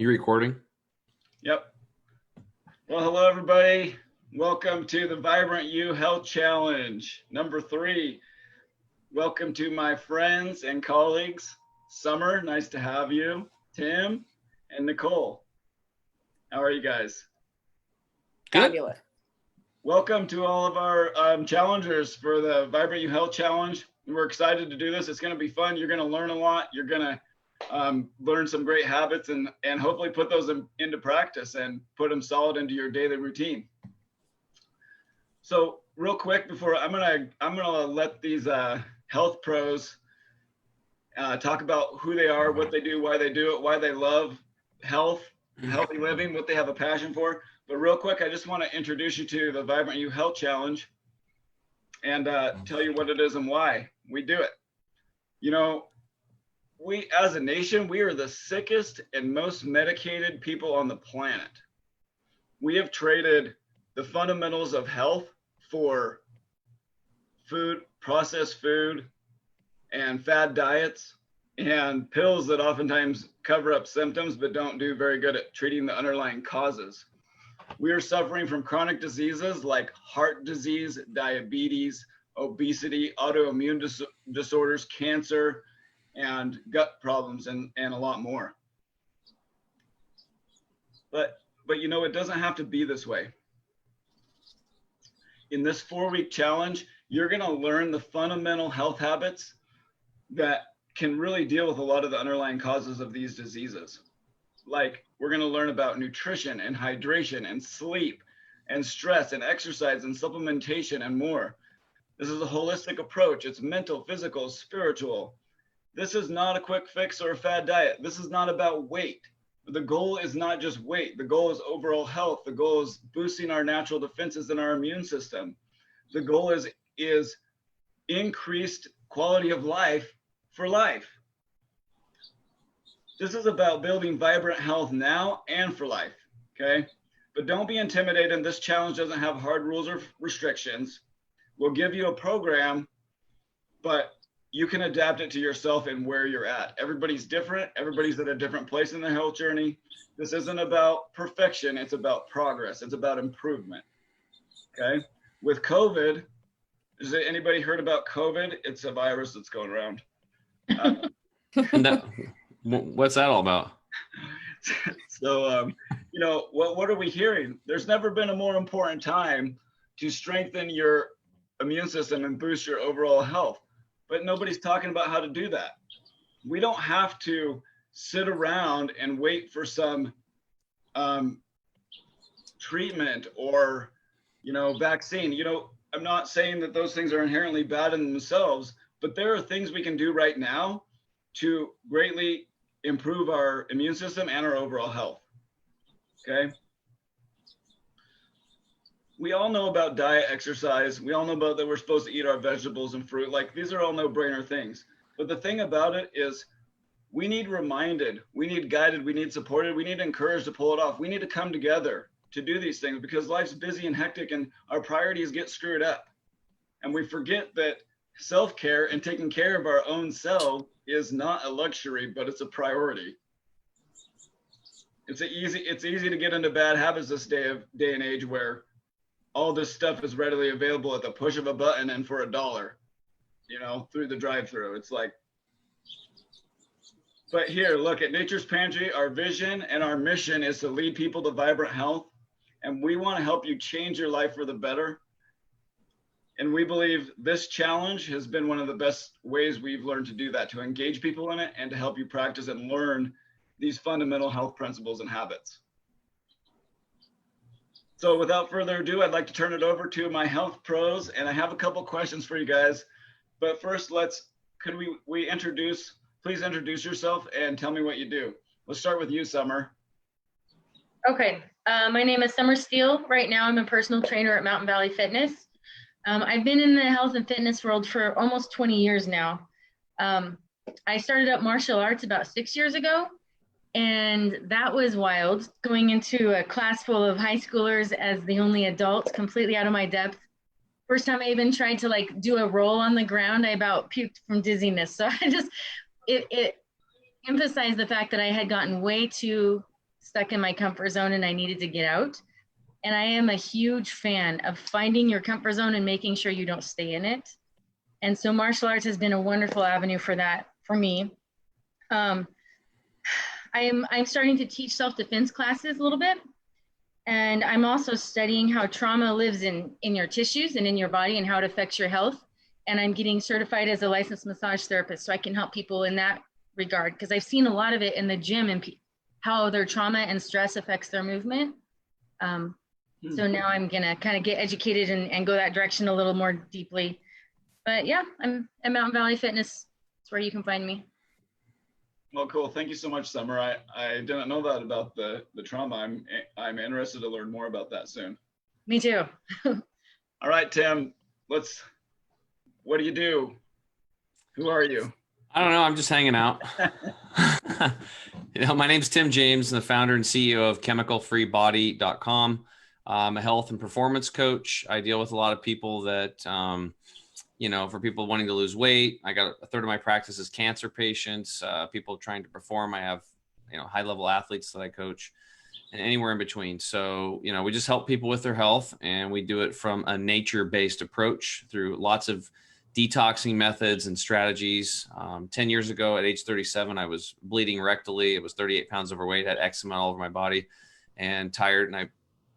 You recording? Yep. Well, hello, everybody. Welcome to the Vibrant You Health Challenge, number 3. Welcome to my friends and colleagues. Summer, nice to have you. Tim and Nicole. How are you guys? Good. Fabulous. Welcome to all of our challengers for the Vibrant You Health Challenge. We're excited to do this. It's going to be fun. You're going to learn a lot. You're going to learn some great habits and hopefully put those into practice and put them solid into your daily routine. So real quick before I'm gonna let these health pros talk about who they are, what they do, why they do it, why they love health, healthy living, what they have a passion for. But real quick, I just want to introduce you to the Vibrant You Health Challenge and tell you what it is and why we do it. You know, we as a nation, we are the sickest and most medicated people on the planet. We have traded the fundamentals of health for food, processed food, and fad diets, and pills that oftentimes cover up symptoms but don't do very good at treating the underlying causes. We are suffering from chronic diseases like heart disease, diabetes, obesity, autoimmune disorders, cancer, and gut problems, and a lot more. But you know, it doesn't have to be this way. In this 4-week challenge, you're going to learn the fundamental health habits that can really deal with a lot of the underlying causes of these diseases. Like, we're going to learn about nutrition and hydration and sleep and stress and exercise and supplementation and more. This is a holistic approach. It's mental, physical, spiritual. This is not a quick fix or a fad diet. This is not about weight. The goal is not just weight. The goal is overall health. The goal is boosting our natural defenses in our immune system. The goal is increased quality of life for life. This is about building vibrant health now and for life, okay? But don't be intimidated. This challenge doesn't have hard rules or restrictions. We'll give you a program, but you can adapt it to yourself and where you're at. Everybody's different. Everybody's at a different place in their health journey. This isn't about perfection. It's about progress. It's about improvement. Okay. With COVID, has anybody heard about COVID? It's a virus that's going around. No. What's that all about? So, you know, what are we hearing? There's never been a more important time to strengthen your immune system and boost your overall health. But nobody's talking about how to do that. We don't have to sit around and wait for some treatment or, you know, vaccine. You know, I'm not saying that those things are inherently bad in themselves, but there are things we can do right now to greatly improve our immune system and our overall health. Okay. We all know about diet, exercise. We all know about that we're supposed to eat our vegetables and fruit. Like, these are all no-brainer things. But the thing about it is we need reminded, we need guided, we need supported, we need encouraged to pull it off. We need to come together to do these things because life's busy and hectic and our priorities get screwed up. And we forget that self-care and taking care of our own self is not a luxury, but it's a priority. It's easy to get into bad habits this day and age where all this stuff is readily available at the push of a button and for $1, you know, through the drive-through. It's like, but here, look at Nature's Pantry. Our vision and our mission is to lead people to vibrant health. And we want to help you change your life for the better. And we believe this challenge has been one of the best ways we've learned to do that, to engage people in it and to help you practice and learn these fundamental health principles and habits. So without further ado, I'd like to turn it over to my health pros, and I have a couple questions for you guys. But first, could we please introduce yourself and tell me what you do. Let's start with you, Summer. Okay, my name is Summer Steele. Right now, I'm a personal trainer at Mountain Valley Fitness. I've been in the health and fitness world for almost 20 years now. I started up martial arts about 6 years ago. And that was wild, going into a class full of high schoolers as the only adult, completely out of my depth. First time I even tried to like do a roll on the ground, I about puked from dizziness. So it emphasized the fact that I had gotten way too stuck in my comfort zone and I needed to get out. And I am a huge fan of finding your comfort zone and making sure you don't stay in it. And so martial arts has been a wonderful avenue for that for me. I'm starting to teach self-defense classes a little bit. And I'm also studying how trauma lives in your tissues and in your body and how it affects your health. And I'm getting certified as a licensed massage therapist so I can help people in that regard, because I've seen a lot of it in the gym and how their trauma and stress affects their movement. So now I'm gonna kind of get educated and go that direction a little more deeply. But yeah, I'm at Mountain Valley Fitness. That's where you can find me. Well, cool. Thank you so much, Summer. I didn't know that about the trauma. I'm interested to learn more about that soon. Me too. All right, Tim, what do you do? Who are you? I don't know. I'm just hanging out. My name's Tim James. I'm the founder and CEO of chemicalfreebody.com. I'm a health and performance coach. I deal with a lot of people that, for people wanting to lose weight. I got a third of my practice is cancer patients, people trying to perform. I have, high level athletes that I coach, and anywhere in between. So, we just help people with their health, and we do it from a nature-based approach through lots of detoxing methods and strategies. 10 years ago at age 37, I was bleeding rectally. It was 38 pounds overweight, had eczema all over my body and tired. And I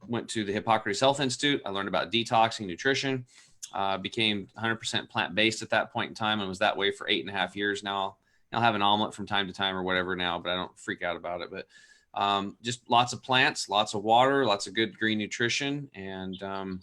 went to the Hippocrates Health Institute. I learned about detoxing, nutrition, became 100% plant-based at that point in time, and was that way for 8.5 years now. I'll have an omelet from time to time or whatever now, but I don't freak out about it. But just lots of plants, lots of water, lots of good green nutrition. And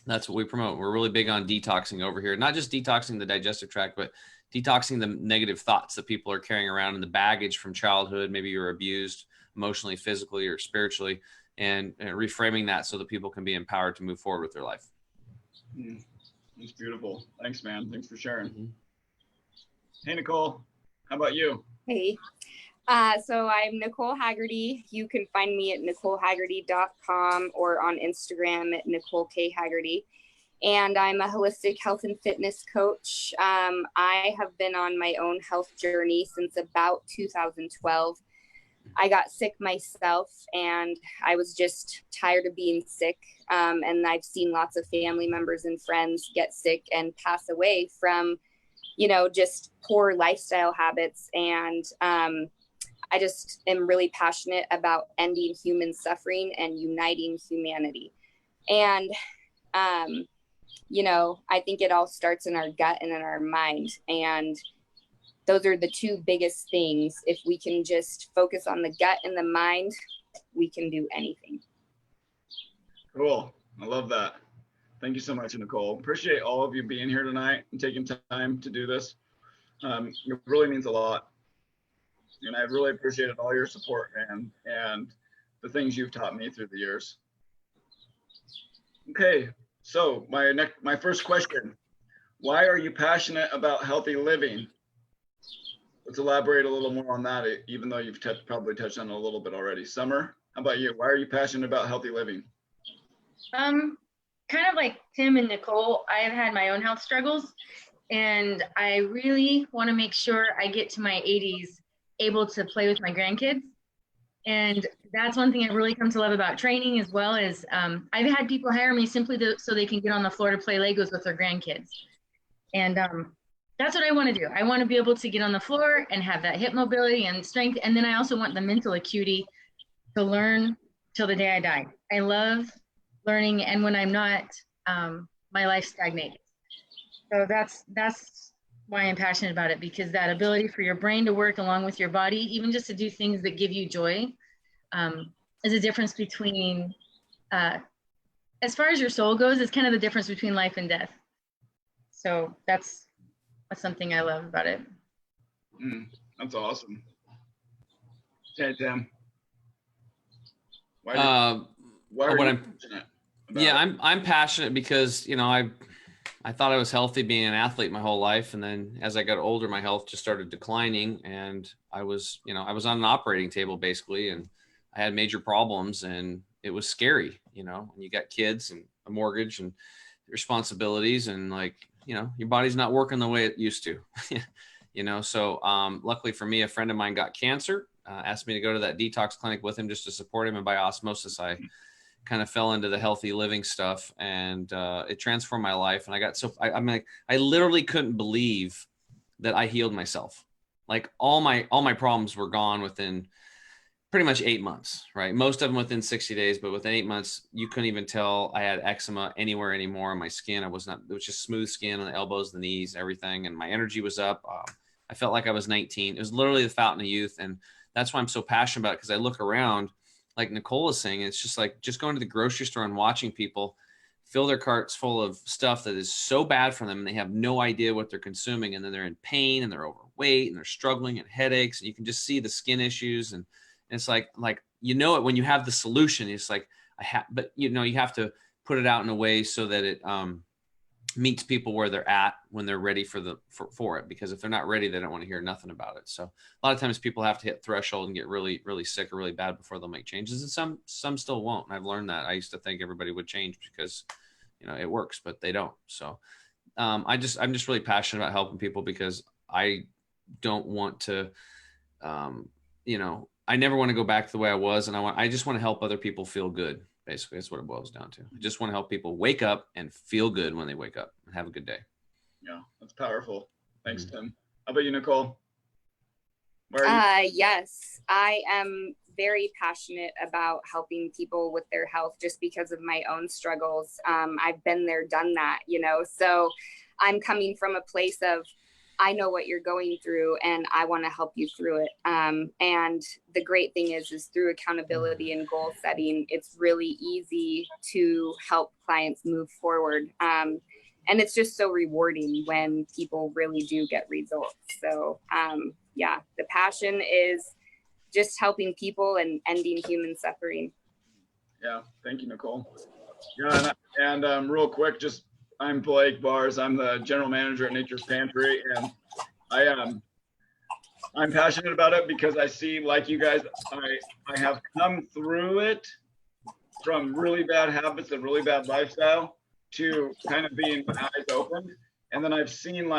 that's what we promote. We're really big on detoxing over here, not just detoxing the digestive tract, but detoxing the negative thoughts that people are carrying around and the baggage from childhood. Maybe you were abused emotionally, physically, or spiritually, and reframing that so that people can be empowered to move forward with their life. That's beautiful. Thanks, man. Thanks for sharing. Mm-hmm. Hey, Nicole, how about you? Hey, so I'm Nicole Haggerty. You can find me at NicoleHaggerty.com or on Instagram at Nicole K. Haggerty. And I'm a holistic health and fitness coach. I have been on my own health journey since about 2012. I got sick myself, and I was just tired of being sick. And I've seen lots of family members and friends get sick and pass away from, just poor lifestyle habits. And I just am really passionate about ending human suffering and uniting humanity. And, I think it all starts in our gut and in our mind. And those are the two biggest things. If we can just focus on the gut and the mind, we can do anything. Cool. I love that. Thank you so much, Nicole. Appreciate all of you being here tonight and taking time to do this. It really means a lot. And I really appreciated all your support and the things you've taught me through the years. Okay, so my first question, why are you passionate about healthy living? Let's elaborate a little more on that, even though you've probably touched on it a little bit already. Summer, how about you? Why are you passionate about healthy living? Kind of like Tim and Nicole, I have had my own health struggles, and I really want to make sure I get to my 80s able to play with my grandkids. And that's one thing I really come to love about training, as well as I've had people hire me simply so they can get on the floor to play Legos with their grandkids. And that's what I want to do. I want to be able to get on the floor and have that hip mobility and strength. And then I also want the mental acuity to learn till the day I die. I love learning, and when I'm not, my life stagnates. So that's why I'm passionate about it, because that ability for your brain to work along with your body, even just to do things that give you joy, is a difference between, as far as your soul goes, it's kind of the difference between life and death. So that's something I love about it. That's awesome. Hey, Tim. Why are you passionate about it? I'm passionate because, I thought I was healthy being an athlete my whole life. And then as I got older, my health just started declining, and I was on an operating table basically, and I had major problems, and it was scary, when you got kids and a mortgage and responsibilities, and your body's not working the way it used to, So luckily for me, a friend of mine got cancer. asked me to go to that detox clinic with him just to support him. And by osmosis, I kind of fell into the healthy living stuff, and it transformed my life. And I got I'm like, I literally couldn't believe that I healed myself. Like all my problems were gone within pretty much 8 months, right? Most of them within 60 days, but within 8 months, you couldn't even tell I had eczema anywhere anymore on my skin. It was just smooth skin on the elbows, the knees, everything. And my energy was up. I felt like I was 19. It was literally the fountain of youth. And that's why I'm so passionate about it, because I look around, like Nicole is saying, it's just like just going to the grocery store and watching people fill their carts full of stuff that is so bad for them, and they have no idea what they're consuming. And then they're in pain and they're overweight and they're struggling and headaches. And you can just see the skin issues. And it's like, you know, it when you have the solution, it's like, but you know, you have to put it out in a way so that it meets people where they're at when they're ready for it. Because if they're not ready, they don't want to hear nothing about it. So a lot of times people have to hit threshold and get really, really sick or really bad before they'll make changes. And some still won't. And I've learned that. I used to think everybody would change because, you know, it works, but they don't. So I'm just really passionate about helping people, because I don't want to, you know, I never want to go back to the way I was. And I just want to help other people feel good. Basically, that's what it boils down to. I just want to help people wake up and feel good when they wake up and have a good day. Yeah, that's powerful. Thanks, Tim. How about you, Nicole? Where are you? Yes, I am very passionate about helping people with their health just because of my own struggles. I've been there, done that, you know, so I'm coming from a place of, I know what you're going through and I want to help you through it. And the great thing is through accountability and goal setting, it's really easy to help clients move forward. And it's just so rewarding when people really do get results. So yeah, the passion is just helping people and ending human suffering. Yeah, thank you, Nicole. Yeah, and real quick, I'm Blake Bars. I'm the general manager at Nature's Pantry, and I'm passionate about it because I see, like you guys, I have come through it from really bad habits and really bad lifestyle to kind of being eyes open, and then I've seen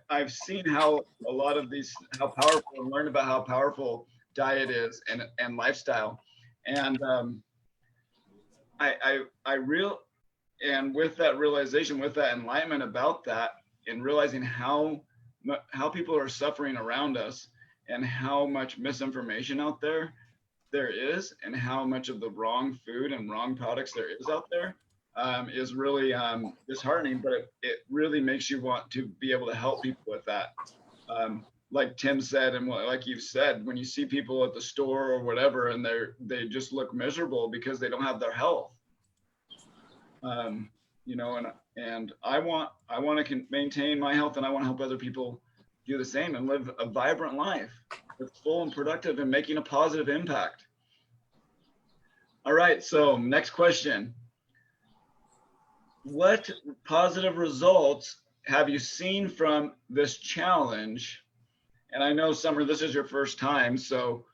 I've seen how a lot of these, how powerful, and learned about how powerful diet is and lifestyle, and and with that realization, with that enlightenment about that, and realizing how people are suffering around us and how much misinformation out there is, and how much of the wrong food and wrong products there is out there, is really disheartening, but it really makes you want to be able to help people with that. Like Tim said, and like you've said, when you see people at the store or whatever, and they just look miserable because they don't have their health. You know, and I want to maintain my health, and I want to help other people do the same and live a vibrant life that's full and productive and making a positive impact. All right, so next question. What positive results have you seen from this challenge? And I know, Summer, this is your first time, so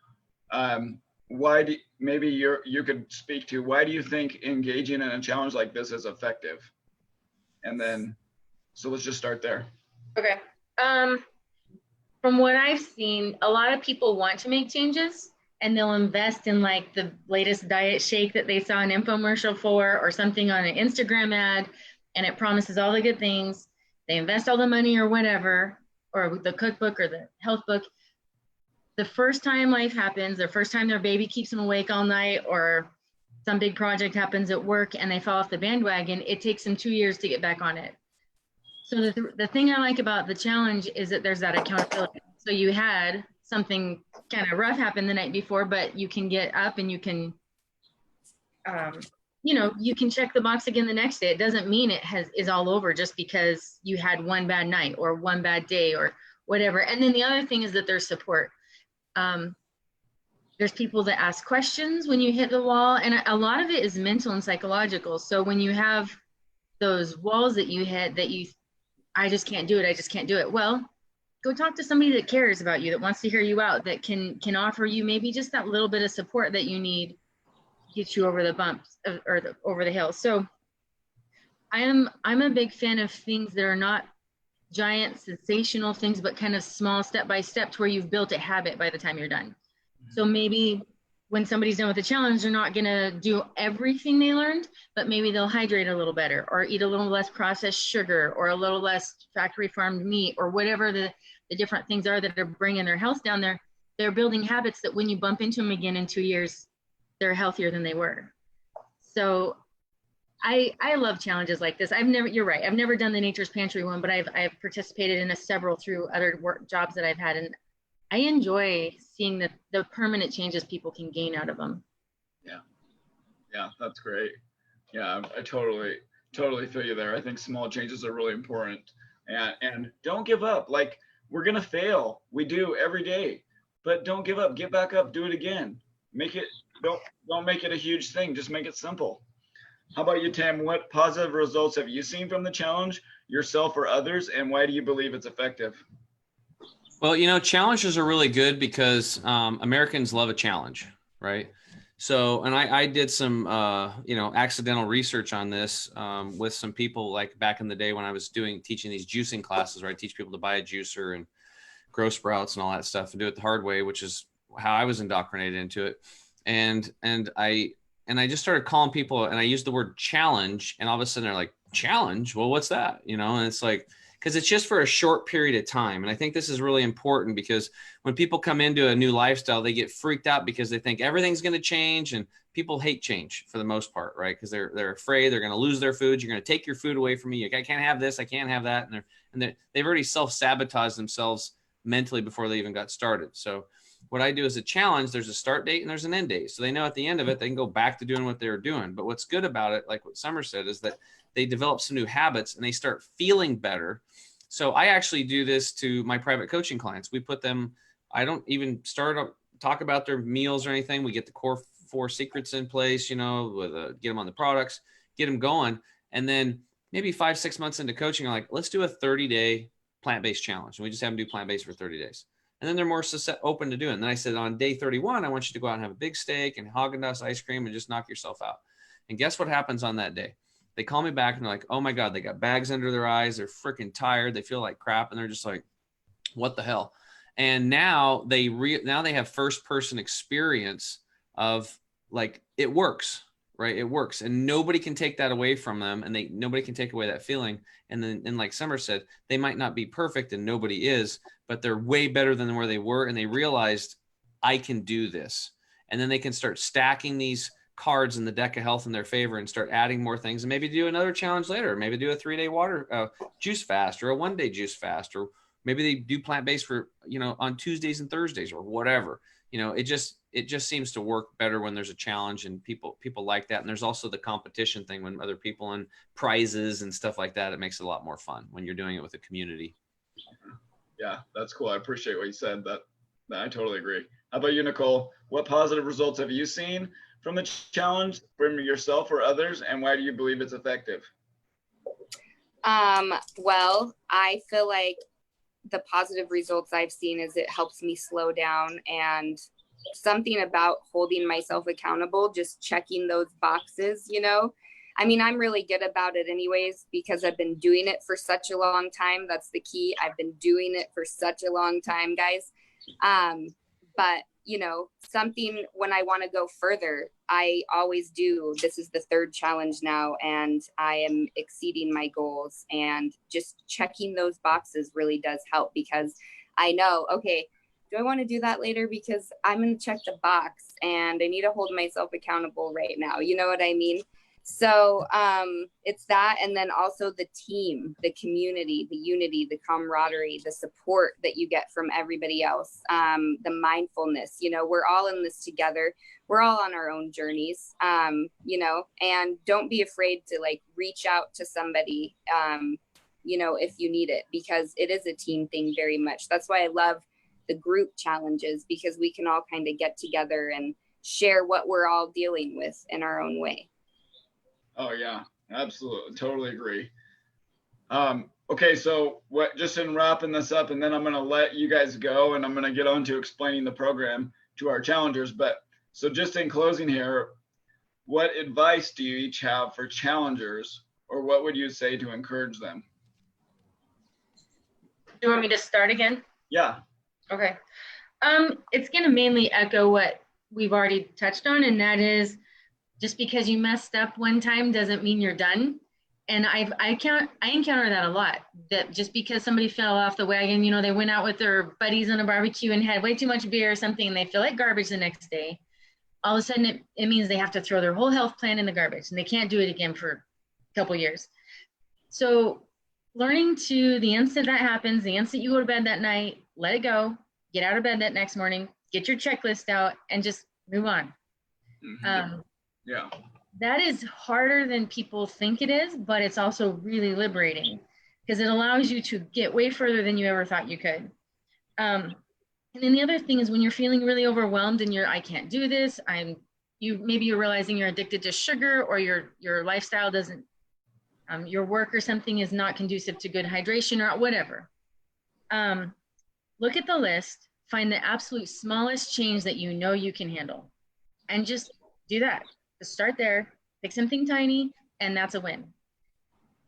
maybe you could speak to, why do you think engaging in a challenge like this is effective? And then, so let's just start there. Okay. From what I've seen, a lot of people want to make changes, and they'll invest in like the latest diet shake that they saw an infomercial for, or something on an Instagram ad, and it promises all the good things. They invest all the money or whatever, or the cookbook or the health book. The first time life happens, the first time their baby keeps them awake all night, or some big project happens at work and they fall off the bandwagon, it takes them 2 years to get back on it. So the thing I like about the challenge is that there's that accountability. So you had something kind of rough happen the night before, but you can get up and you can, you know, you can check the box again the next day. It doesn't mean it is all over just because you had one bad night or one bad day or whatever. And then the other thing is that there's support. There's people that ask questions when you hit the wall, and a lot of it is mental and psychological. So when you have those walls that you hit, I just can't do it. Well, go talk to somebody that cares about you, that wants to hear you out, that can offer you maybe just that little bit of support that you need to get you over the bumps or over the hill. So I'm a big fan of things that are not giant sensational things, but kind of small step by step to where you've built a habit by the time you're done. So maybe when somebody's done with the challenge, they're not going to do everything they learned, but maybe they'll hydrate a little better or eat a little less processed sugar or a little less factory farmed meat or whatever the different things are that are bringing their health down there. They're building habits that when you bump into them again in 2 years, they're healthier than they were. So I love challenges like this. You're right. I've never done the Nature's Pantry one, but I've participated in several through other jobs that I've had. And I enjoy seeing the permanent changes people can gain out of them. Yeah, that's great. Yeah, I totally feel you there. I think small changes are really important, and don't give up. Like, we're gonna fail. We do every day, but don't give up. Get back up. Do it again. Don't make it a huge thing. Just make it simple. How about you, Tam? What positive results have you seen from the challenge, yourself or others, and why do you believe it's effective? Well, challenges are really good because Americans love a challenge, right? So, and I did some, accidental research on this with some people like back in the day when I was teaching these juicing classes where I teach people to buy a juicer and grow sprouts and all that stuff and do it the hard way, which is how I was indoctrinated into it. And I just started calling people and I used the word challenge and all of a sudden they're like, challenge? Well, what's that? And it's like, because it's just for a short period of time. And I think this is really important because when people come into a new lifestyle, they get freaked out because they think everything's going to change, and people hate change for the most part, right? Because they're afraid they're going to lose their food. You're going to take your food away from me. I can't have this. I can't have that. And they've already self-sabotaged themselves mentally before they even got started. So what I do is a challenge. There's a start date and there's an end date. So they know at the end of it, they can go back to doing what they were doing. But what's good about it, like what Summer said, is that they develop some new habits and they start feeling better. So I actually do this to my private coaching clients. We put them, I don't even talk about their meals or anything. We get the core 4 secrets in place, get them on the products, get them going. And then maybe 5-6 months into coaching, I'm like, let's do a 30-day plant-based challenge. And we just have them do plant-based for 30 days. And then they're more open to doing it. And then I said, on day 31, I want you to go out and have a big steak and Haagen-Dazs ice cream and just knock yourself out. And guess what happens on that day? They call me back and they're like, oh my God, they got bags under their eyes. They're freaking tired. They feel like crap. And they're just like, what the hell? And now they have first person experience of like, it works, right? It works. And nobody can take that away from them. And nobody can take away that feeling. And then, and like Summer said, they might not be perfect and nobody is, but they're way better than where they were. And they realized I can do this. And then they can start stacking these cards in the deck of health in their favor and start adding more things and maybe do another challenge later. Maybe do a 3-day water juice fast or a 1-day juice fast, or maybe they do plant-based for, on Tuesdays and Thursdays or whatever. It just seems to work better when there's a challenge and people like that. And there's also the competition thing when other people and prizes and stuff like that. It makes it a lot more fun when you're doing it with a community. Yeah, that's cool. I appreciate what you said. That I totally agree. How about you, Nicole? What positive results have you seen from the challenge, from yourself or others, and why do you believe it's effective? Well, I feel like the positive results I've seen is it helps me slow down, and something about holding myself accountable, just checking those boxes, I mean, I'm really good about it anyways, because I've been doing it for such a long time. That's the key. I've been doing it for such a long time, guys. But something when I want to go further, I always do. This is the 3rd challenge now, and I am exceeding my goals, and just checking those boxes really does help, because I know, okay, do I want to do that later? Because I'm going to check the box and I need to hold myself accountable right now. You know what I mean? So it's that, and then also the team, the community, the unity, the camaraderie, the support that you get from everybody else, the mindfulness, we're all in this together. We're all on our own journeys, and don't be afraid to like reach out to somebody, if you need it, because it is a team thing very much. That's why I love the group challenges, because we can all kind of get together and share what we're all dealing with in our own way. Oh yeah, absolutely. Totally agree. Okay. So just in wrapping this up, and then I'm going to let you guys go and I'm going to get on to explaining the program to our challengers. But so just in closing here, what advice do you each have for challengers, or what would you say to encourage them? Do you want me to start again? Yeah. Okay. It's going to mainly echo what we've already touched on, and that is just because you messed up one time doesn't mean you're done. And I encounter that a lot, that just because somebody fell off the wagon, you know, they went out with their buddies on a barbecue and had way too much beer or something, and they feel like garbage the next day. All of a sudden it means they have to throw their whole health plan in the garbage and they can't do it again for a couple years. So learning to, the instant that happens, the instant you go to bed that night, let it go, get out of bed that next morning, get your checklist out and just move on. Yeah. That is harder than people think it is, but it's also really liberating because it allows you to get way further than you ever thought you could. And then the other thing is when you're feeling really overwhelmed and I can't do this, maybe you're realizing you're addicted to sugar, or your lifestyle doesn't, your work or something is not conducive to good hydration or whatever. Look at the list, find the absolute smallest change that you know you can handle, and just do that. Just start there, pick something tiny, and that's a win.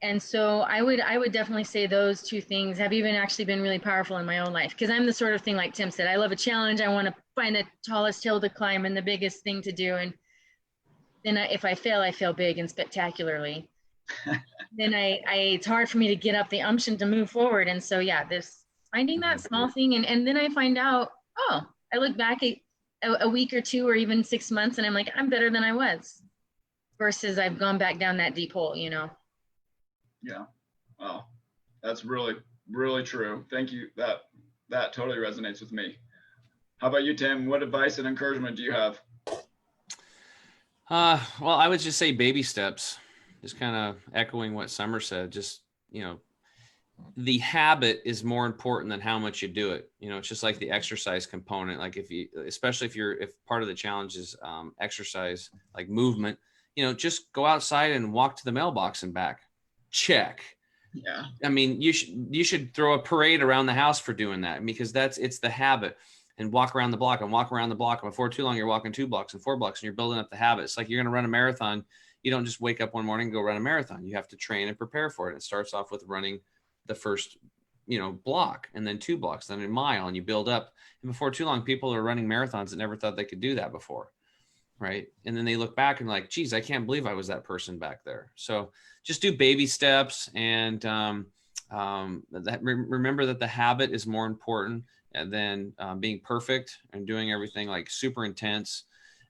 And so I would definitely say those two things have even actually been really powerful in my own life, because I'm the sort of thing, like Tim said, I love a challenge. I want to find the tallest hill to climb and the biggest thing to do. And then if I fail big and spectacularly. Then it's hard for me to get up the umption to move forward. And so, yeah, this finding that small thing. And then I find out, I look back at a week or two or even 6 months and I'm like, I'm better than I was, versus I've gone back down that deep hole, you know? Yeah. Wow. That's really, really true. Thank you. That totally resonates with me. How about you, Tim? What advice and encouragement do you have? Well, I would just say baby steps, just kind of echoing what Summer said. Just, you know, the habit is more important than how much you do it. You know, it's just like the exercise component. Like especially if part of the challenge is exercise, like movement, you know, just go outside and walk to the mailbox and back. Check. Yeah. I mean, you should throw a parade around the house for doing that, because it's the habit. And walk around the block and walk around the block. And before too long, you're walking 2 blocks and 4 blocks and you're building up the habit. It's like you're going to run a marathon. You don't just wake up one morning and go run a marathon. You have to train and prepare for it. It starts off with running the first, block, and then 2 blocks, then a mile, and you build up. And before too long, people are running marathons that never thought they could do that before. Right. And then they look back and like, geez, I can't believe I was that person back there. So just do baby steps, and remember that the habit is more important than being perfect and doing everything like super intense.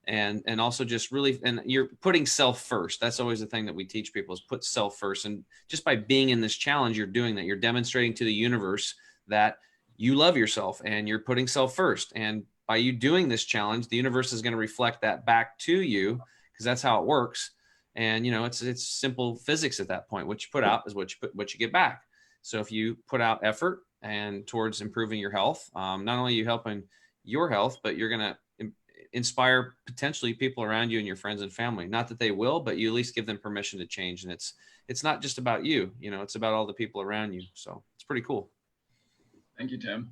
And also just really, and you're putting self first. That's always the thing that we teach people, is put self first. And just by being in this challenge, you're doing that. You're demonstrating to the universe that you love yourself and you're putting self first. And by you doing this challenge, the universe is going to reflect that back to you, because that's how it works. And, it's simple physics at that point. What you put out is what you get back. So if you put out effort and towards improving your health, not only are you helping your health, but you're going to inspire potentially people around you and your friends and family. Not that they will, but you at least give them permission to change. And it's not just about you, it's about all the people around you. So it's pretty cool. Thank you, Tim.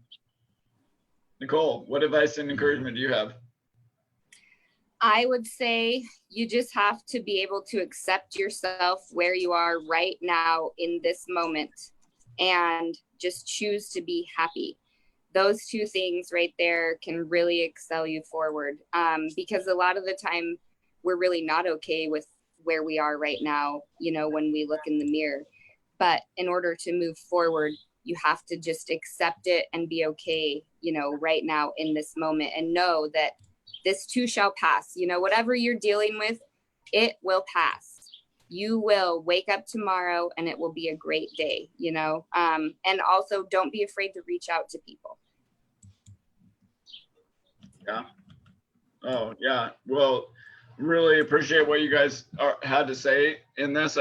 Nicole, what advice and encouragement do you have? I would say you just have to be able to accept yourself where you are right now in this moment, and just choose to be happy. Those two things right there can really excel you forward, because a lot of the time we're really not okay with where we are right now, when we look in the mirror. But in order to move forward, you have to just accept it and be okay, right now in this moment, and know that this too shall pass. Whatever you're dealing with, it will pass. You will wake up tomorrow and it will be a great day, and also don't be afraid to reach out to people. Yeah. Oh, yeah. Well, really appreciate what you guys had to say in this.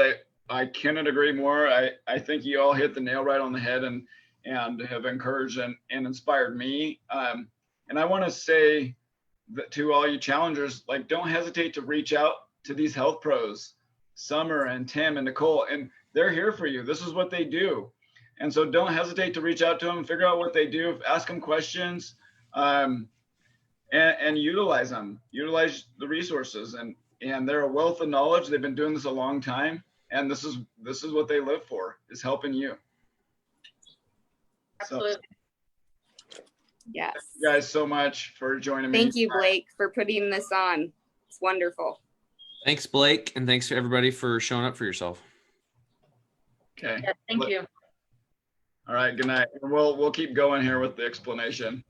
I cannot agree more. I think you all hit the nail right on the head and have encouraged and inspired me. And I want to say that to all you challengers, like, don't hesitate to reach out to these health pros, Summer and Tim and Nicole, and they're here for you. This is what they do. And so don't hesitate to reach out to them, figure out what they do, ask them questions, and utilize them, utilize the resources. And they're a wealth of knowledge. They've been doing this a long time. And this is what they live for, is helping you. Absolutely. Yes. Thank you guys so much for joining me. Thank you, Blake, for putting this on. It's wonderful. Thanks, Blake, and thanks to everybody for showing up for yourself. Okay. Yeah, thank you. All right. Good night. We'll keep going here with the explanation.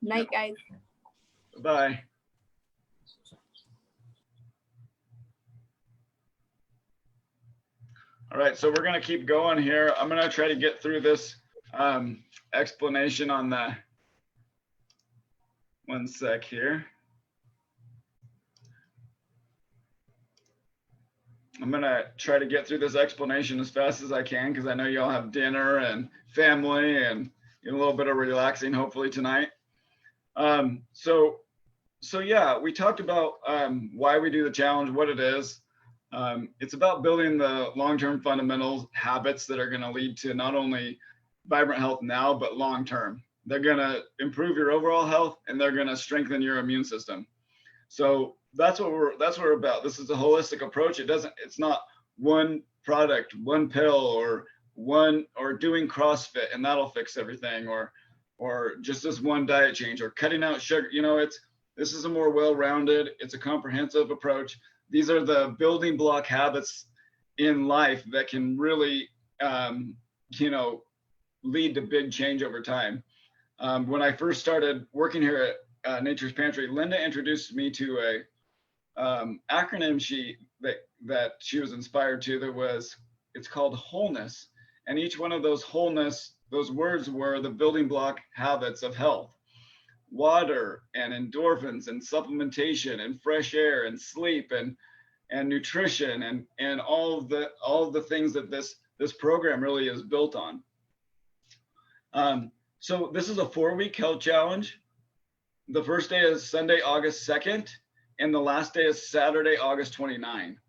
Night, guys. Bye. All right, so we're going to keep going here. I'm going to try to get through this explanation on the, one sec here. I'm going to try to get through this explanation as fast as I can because I know you all have dinner and family and a little bit of relaxing hopefully tonight. So yeah, we talked about why we do the challenge, what it is. It's about building the long-term fundamentals, habits that are going to lead to not only vibrant health now, but long-term. They're going to improve your overall health and they're going to strengthen your immune system. So that's what we're about. This is a holistic approach. It's not one product, one pill, or doing CrossFit and that'll fix everything, or just this one diet change, or cutting out sugar. This is a more well-rounded, it's a comprehensive approach. These are the building block habits in life that can really, lead to big change over time. When I first started working here at Nature's Pantry, Linda introduced me to a acronym that she was inspired to. It's called wholeness, and each one of those words were the building block habits of health. Water and endorphins and supplementation and fresh air and sleep and nutrition and all of the things that this program really is built on. So this is a 4-week health challenge. The first day is Sunday, August 2nd, and the last day is Saturday, August 29.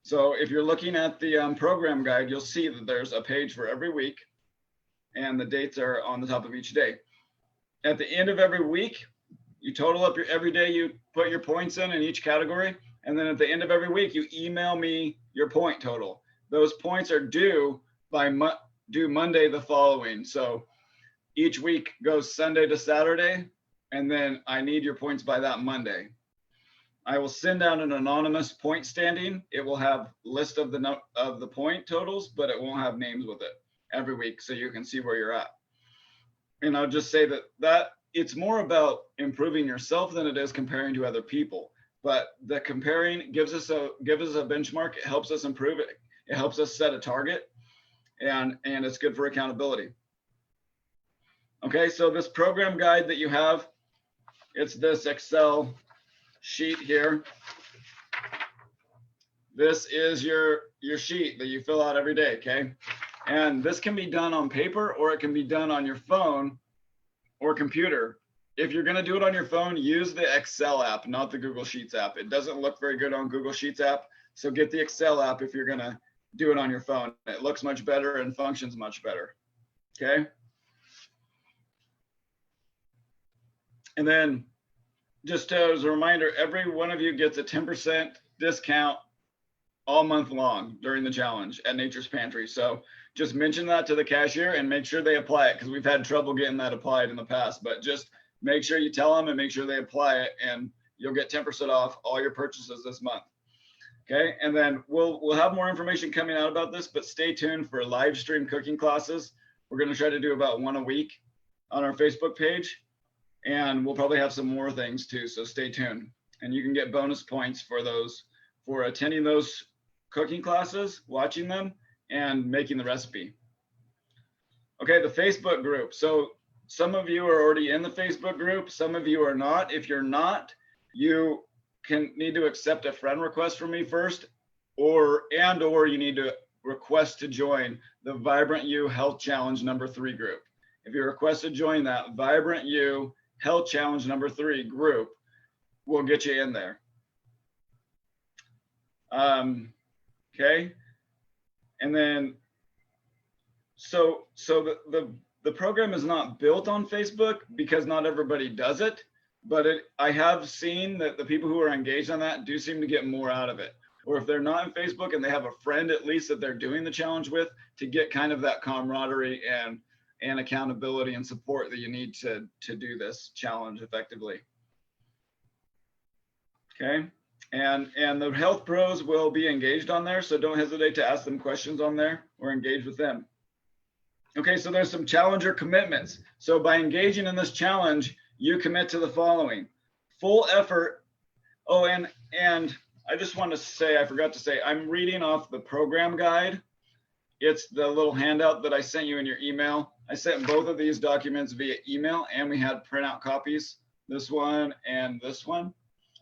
So if you're looking at the program guide, you'll see that there's a page for every week, and the dates are on the top of each day. At the end of every week, you total up every day, you put your points in each category. And then at the end of every week, you email me your point total. Those points are due Monday the following. So each week goes Sunday to Saturday, and then I need your points by that Monday. I will send out an anonymous point standing. It will have list of the point totals, but it won't have names with it every week, so you can see where you're at. And I'll just say that it's more about improving yourself than it is comparing to other people. But the comparing gives us a benchmark. It helps us improve it. It helps us set a target, and it's good for accountability. Okay, so this program guide that you have, it's this Excel sheet here. This is your sheet that you fill out every day, okay? And this can be done on paper, or it can be done on your phone or computer. If you're going to do it on your phone, use the Excel app, not the Google Sheets app. It doesn't look very good on Google Sheets app. So get the Excel app if you're going to do it on your phone. It looks much better and functions much better. Okay. And then just as a reminder, every one of you gets a 10% discount all month long during the challenge at Nature's Pantry. So just mention that to the cashier and make sure they apply it, because we've had trouble getting that applied in the past. But just make sure you tell them and make sure they apply it, and you'll get 10% off all your purchases this month. Okay, and then we'll have more information coming out about this, but stay tuned for live stream cooking classes. We're going to try to do about one a week on our Facebook page, and we'll probably have some more things too. So stay tuned, and you can get bonus points for attending those cooking classes, watching them, and making the recipe. Okay, the Facebook group. So some of you are already in the Facebook group. Some of you are not. If you're not, you need to accept a friend request from me first, or you need to request to join the Vibrant You Health Challenge #3 group. If you request to join that Vibrant You Health Challenge #3 group, we'll get you in there. Okay. And then, so the program is not built on Facebook because not everybody does it, but I have seen that the people who are engaged on that do seem to get more out of it. Or if they're not in Facebook and they have a friend at least that they're doing the challenge with, to get kind of that camaraderie and accountability and support that you need to do this challenge effectively. Okay, and the health pros will be engaged on there, so don't hesitate to ask them questions on there or engage with them. Okay, so there's some challenger commitments. So by engaging in this challenge, you commit to the following: full effort. Oh, and I just want to say, I forgot to say, I'm reading off the program guide. It's the little handout that I sent you in your email. I sent both of these documents via email, and we had printout copies, this one and this one.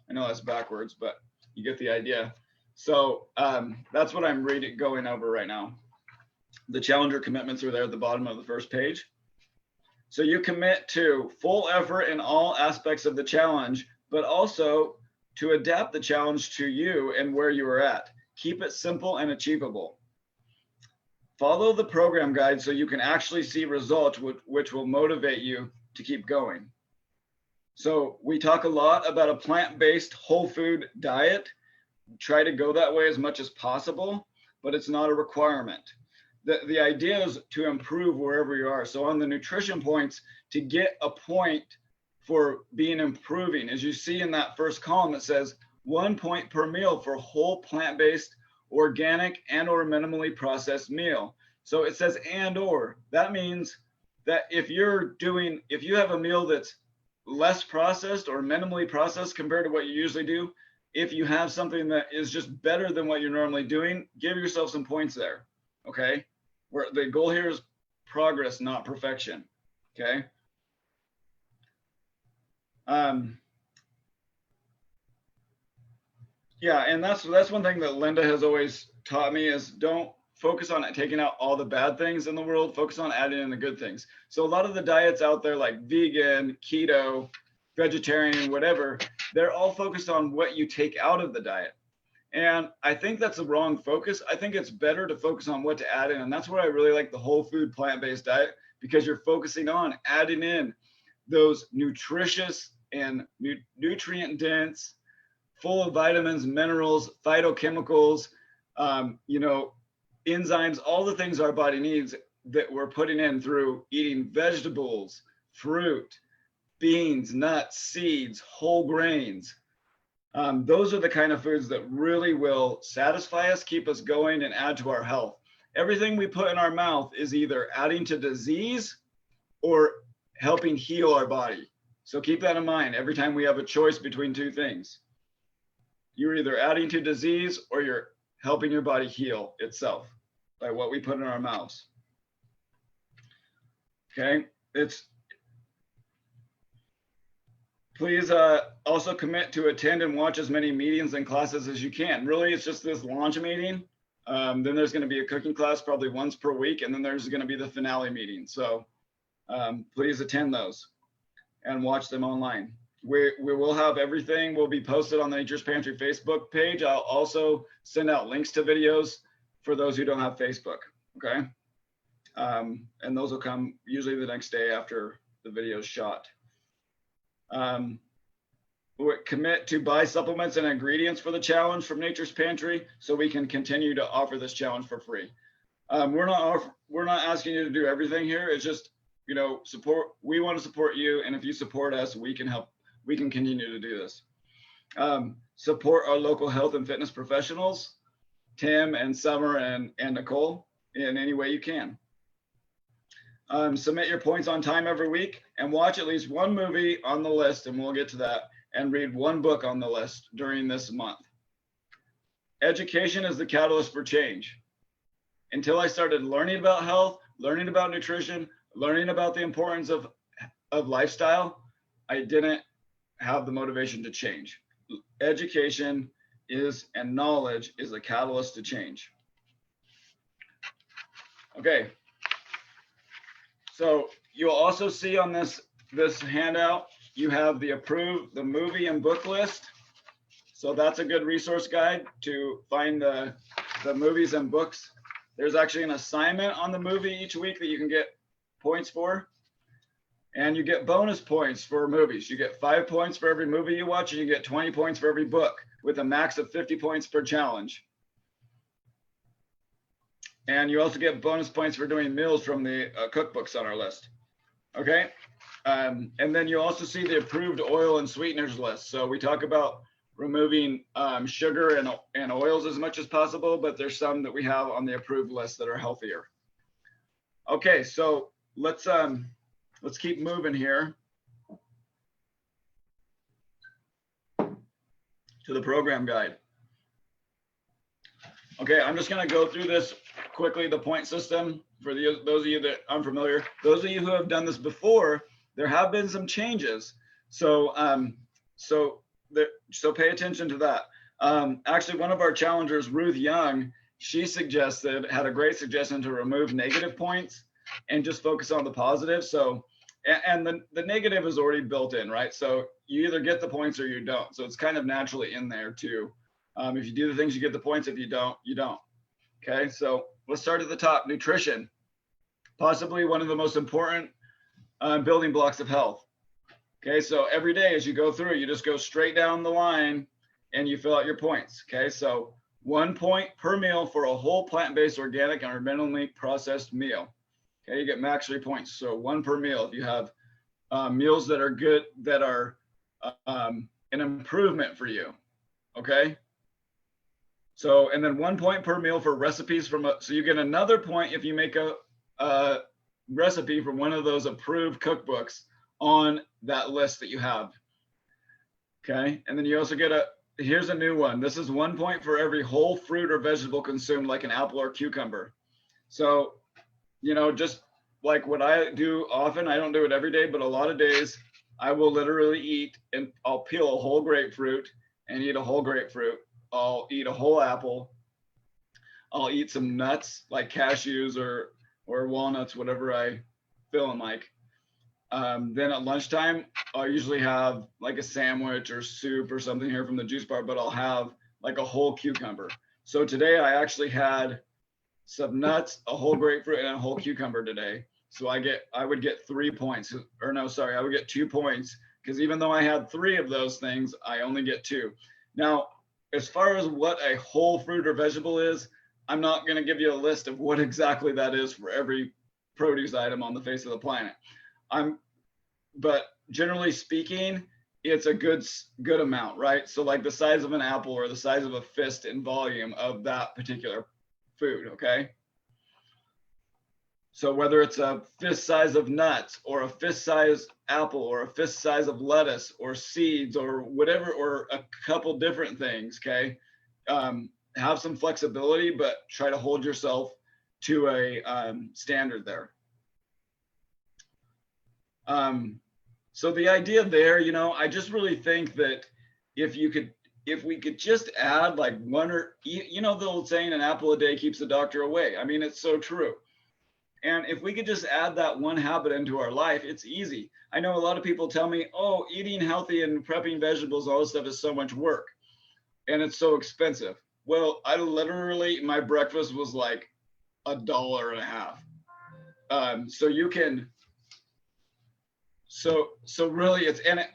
I know that's backwards, but you get the idea. So that's what I'm going over right now. The challenger commitments are there at the bottom of the first page. So you commit to full effort in all aspects of the challenge, but also to adapt the challenge to you and where you are at. Keep it simple and achievable. Follow the program guide so you can actually see results which will motivate you to keep going. So we talk a lot about a plant-based whole food diet. Try to go that way as much as possible, but it's not a requirement. The idea is to improve wherever you are. So on the nutrition points, to get a point for being improving, as you see in that first column, it says 1 point per meal for whole plant-based, organic, and or minimally processed meal. So it says and or. That means that if you have a meal that's less processed or minimally processed compared to what you usually do, if you have something that is just better than what you're normally doing, give yourself some points there. Okay, where the goal here is progress, not perfection. Okay. Yeah, and that's one thing that Linda has always taught me is don't focus on taking out all the bad things in the world, focus on adding in the good things. So a lot of the diets out there like vegan, keto, vegetarian, whatever, they're all focused on what you take out of the diet. And I think that's the wrong focus. I think it's better to focus on what to add in. And that's why I really like the whole food plant-based diet, because you're focusing on adding in those nutritious and nutrient dense, full of vitamins, minerals, phytochemicals, enzymes, all the things our body needs that we're putting in through eating vegetables, fruit, beans, nuts, seeds, whole grains. Those are the kind of foods that really will satisfy us, keep us going, and add to our health. Everything we put in our mouth is either adding to disease or helping heal our body. So keep that in mind every time we have a choice between two things. You're either adding to disease or you're helping your body heal itself by what we put in our mouths. Okay, please also commit to attend and watch as many meetings and classes as you can. Really, it's just this launch meeting. Then there's going to be a cooking class probably once per week, and then there's going to be the finale meeting. So please attend those and watch them online. We will have everything will be posted on the Nature's Pantry Facebook page. I'll also send out links to videos for those who don't have Facebook. Okay, and those will come usually the next day after the video is shot. Commit to buy supplements and ingredients for the challenge from Nature's Pantry so we can continue to offer this challenge for free. We're not asking you to do everything here. It's just, support. We want to support you, and if you support us, we can help. We can continue to do this. Support our local health and fitness professionals, Tim and Summer and Nicole, in any way you can. Submit your points on time every week and watch at least one movie on the list, and we'll get to that, and read one book on the list during this month. Education is the catalyst for change. Until I started learning about health, learning about nutrition, learning about the importance of lifestyle, I didn't have the motivation to change. Education and knowledge is the catalyst to change. Okay. So you'll also see on this handout, you have the movie and book list. So that's a good resource guide to find the movies and books. There's actually an assignment on the movie each week that you can get points for. And you get bonus points for movies. You get 5 points for every movie you watch, and you get 20 points for every book, with a max of 50 points per challenge. And you also get bonus points for doing meals from the cookbooks on our list. Okay. And then you also see the approved oil and sweeteners list. So we talk about removing sugar and oils as much as possible, but there's some that we have on the approved list that are healthier. Okay, so let's keep moving here to the program guide. Okay, I'm just going to go through this quickly, the point system for those of you that aren't familiar. Those of you who have done this before, there have been some changes. So pay attention to that. Actually, one of our challengers, Ruth Young, she had a great suggestion to remove negative points and just focus on the positive. So, and the negative is already built in, right? So you either get the points or you don't. So it's kind of naturally in there too. If you do the things, you get the points. If you don't, you don't. Okay, so let's start at the top. Nutrition, possibly one of the most important building blocks of health. Okay, so every day as you go through, you just go straight down the line and you fill out your points. Okay, so 1 point per meal for a whole plant-based, organic, or minimally processed meal. Okay, you get max 3 points. So 1 per meal. If you have meals that are good, that are an improvement for you. Okay. So, and then 1 point per meal for recipes so you get another point if you make a recipe from one of those approved cookbooks on that list that you have. Okay. And then you also get here's a new one. This is 1 point for every whole fruit or vegetable consumed, like an apple or cucumber. So, just like what I do often, I don't do it every day, but a lot of days I will literally eat, and I'll peel a whole grapefruit and eat a whole grapefruit. I'll eat a whole apple. I'll eat some nuts like cashews or walnuts, whatever I feeling like. Then at lunchtime, I'll usually have like a sandwich or soup or something here from the juice bar, but I'll have like a whole cucumber. So today I actually had some nuts, a whole grapefruit, and a whole cucumber today. So I would get 3 points, or no, sorry, I would get 2 points, because even though I had 3 of those things, I only get 2. Now, as far as what a whole fruit or vegetable is, I'm not going to give you a list of what exactly that is for every produce item on the face of the planet. But generally speaking, it's a good amount, right? So like the size of an apple or the size of a fist in volume of that particular food, okay? So whether it's a fist size of nuts or a fist size apple or a fist size of lettuce or seeds or whatever, or a couple different things, okay? Have some flexibility, but try to hold yourself to a standard there. So the idea there, I just really think that if we could just add like one or, the old saying, an apple a day keeps the doctor away. I mean, it's so true. And if we could just add that one habit into our life, it's easy. I know a lot of people tell me, oh, eating healthy and prepping vegetables, all this stuff is so much work and it's so expensive. Well, I literally, my breakfast was like $1.50. So you can, so really it's, and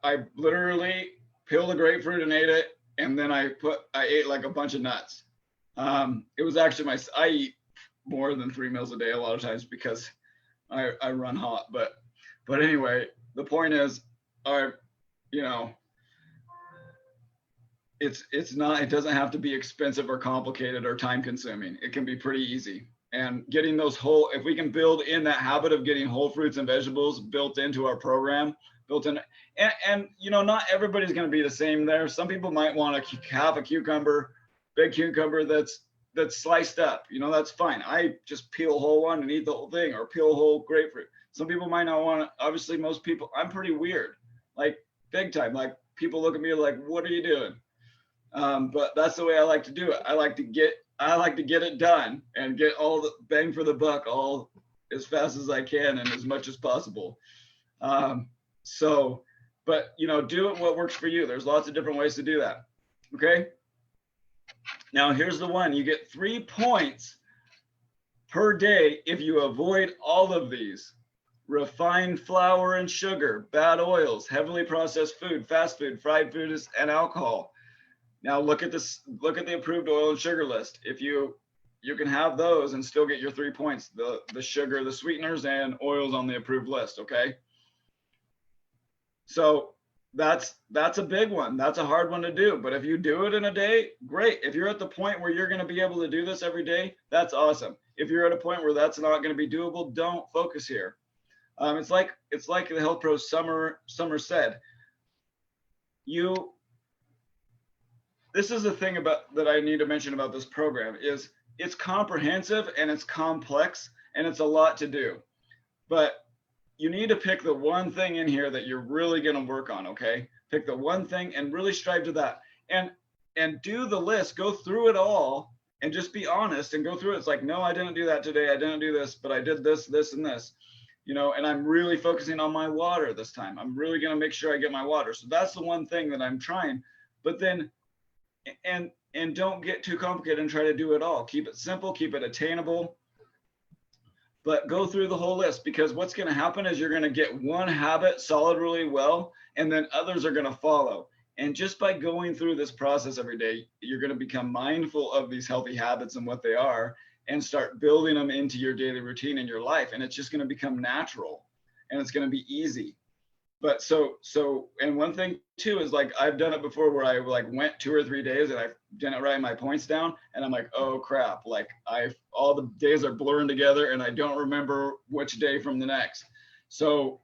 I literally peeled the grapefruit and ate it. And then I ate like a bunch of nuts. It was actually I eat more than 3 meals a day a lot of times because I run hot, but anyway, the point is, it doesn't have to be expensive or complicated or time consuming. It can be pretty easy. And getting those if we can build in that habit of getting whole fruits and vegetables built into our program, and not everybody's going to be the same there. Some people might want half a cucumber, big cucumber that's sliced up, that's fine. I just peel a whole one and eat the whole thing, or peel a whole grapefruit. Some people might not want to. Obviously, most people, I'm pretty weird, like big time. Like people look at me like, what are you doing? But that's the way I like to do it. I like to get it done and get all the bang for the buck all as fast as I can and as much as possible. But do it what works for you. There's lots of different ways to do that. Okay. Now here's the one. You get 3 points per day if you avoid all of these: refined flour and sugar, bad oils, heavily processed food, fast food, fried foods, and alcohol. Now look at this. Look at the approved oil and sugar list. If you you can have those and still get your 3 points, the sugar, the sweeteners, and oils on the approved list. Okay. So that's a big one. That's a hard one to do. But if you do it in a day, great. If you're at the point where you're going to be able to do this every day, that's awesome. If you're at a point where that's not going to be doable, don't focus here. It's like the Health Pro Summer said. This is the thing about that I need to mention about this program is it's comprehensive and it's complex and it's a lot to do. But you need to pick the one thing in here that you're really going to work on. Okay, pick the one thing and really strive to that, and do the list, go through it all, and just be honest and go through it. It's like, no, I didn't do that today, I didn't do this, but I did this, this, and this, you know, and I'm really focusing on my water this time. I'm really going to make sure I get my water. So that's the one thing that I'm trying. But then and don't get too complicated and try to do it all. Keep it simple, keep it attainable. But go through the whole list, because what's going to happen is you're going to get one habit solid really well, and then others are going to follow. And just by going through this process every day, you're going to become mindful of these healthy habits and what they are, and start building them into your daily routine in your life. And it's just going to become natural, and it's going to be easy. But and one thing too is, like, I've done it before where I like went 2 or 3 days and I didn't write my points down, and I'm like, oh crap, like all the days are blurring together and I don't remember which day from the next. So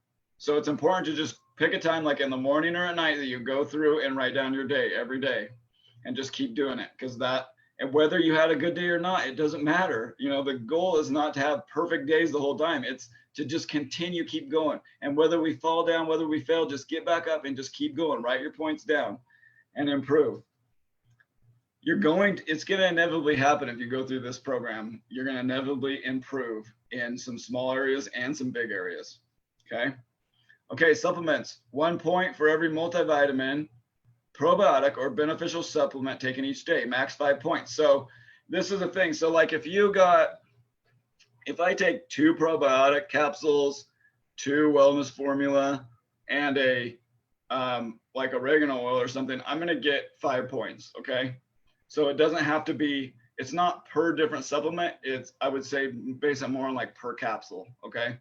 it's important to just pick a time, like in the morning or at night, that you go through and write down your day every day, and just keep doing it. Because and whether you had a good day or not, it doesn't matter. You know, the goal is not to have perfect days the whole time. It's to just continue, keep going. And whether we fall down, whether we fail, just get back up and just keep going. Write your points down and improve. It's going to inevitably happen if you go through this program. You're going to inevitably improve in some small areas and some big areas. Okay, supplements. 1 point for every multivitamin, probiotic, or beneficial supplement taken each day, max 5 points. So this is the thing. So like if I take 2 probiotic capsules, 2 wellness formula, and a like oregano oil or something, I'm going to get 5 points. Okay. So it doesn't have to be, it's not per different supplement. I would say base it more on like per capsule. Okay.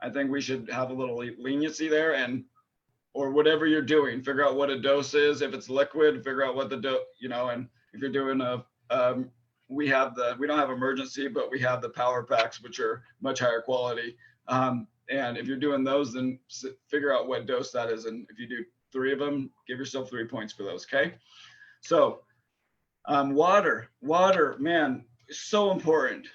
I think we should have a little leniency there, or whatever you're doing, figure out what a dose is. If it's liquid, figure out what the dose, you know, and if you're doing we don't have emergency, but we have the power packs, which are much higher quality. And if you're doing those, then figure out what dose that is. And if you do 3 of them, give yourself 3 points for those. Okay. So water, man, is so important.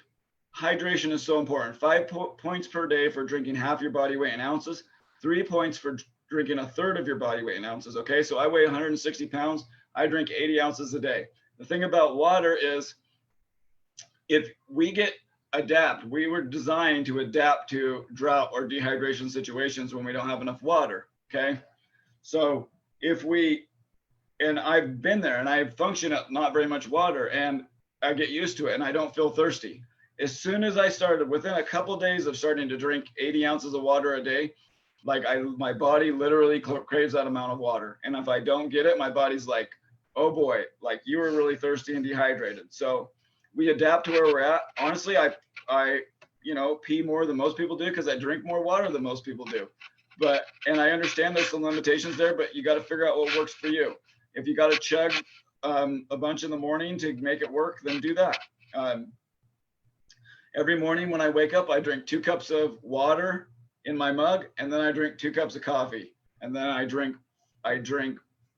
Hydration is so important. 5 points per day for drinking half your body weight in ounces, 3 points for drinking 1/3 of your body weight in ounces. Okay. So I weigh 160 pounds. I drink 80 ounces a day. The thing about water is, if we we were designed to adapt to drought or dehydration situations when we don't have enough water. Okay. So and I've been there, and I function at not very much water, and I get used to it, and I don't feel thirsty. As soon as I started, within a couple of days of starting to drink 80 ounces of water a day, like my body literally craves that amount of water. And if I don't get it, my body's like, oh boy, like you were really thirsty and dehydrated. So we adapt to where we're at. Honestly, I pee more than most people do because I drink more water than most people do. And I understand there's some limitations there, but you got to figure out what works for you. If you got to chug a bunch in the morning to make it work, then do that. Every morning when I wake up, I drink 2 cups of water in my mug, and then I drink 2 cups of coffee, and then I drink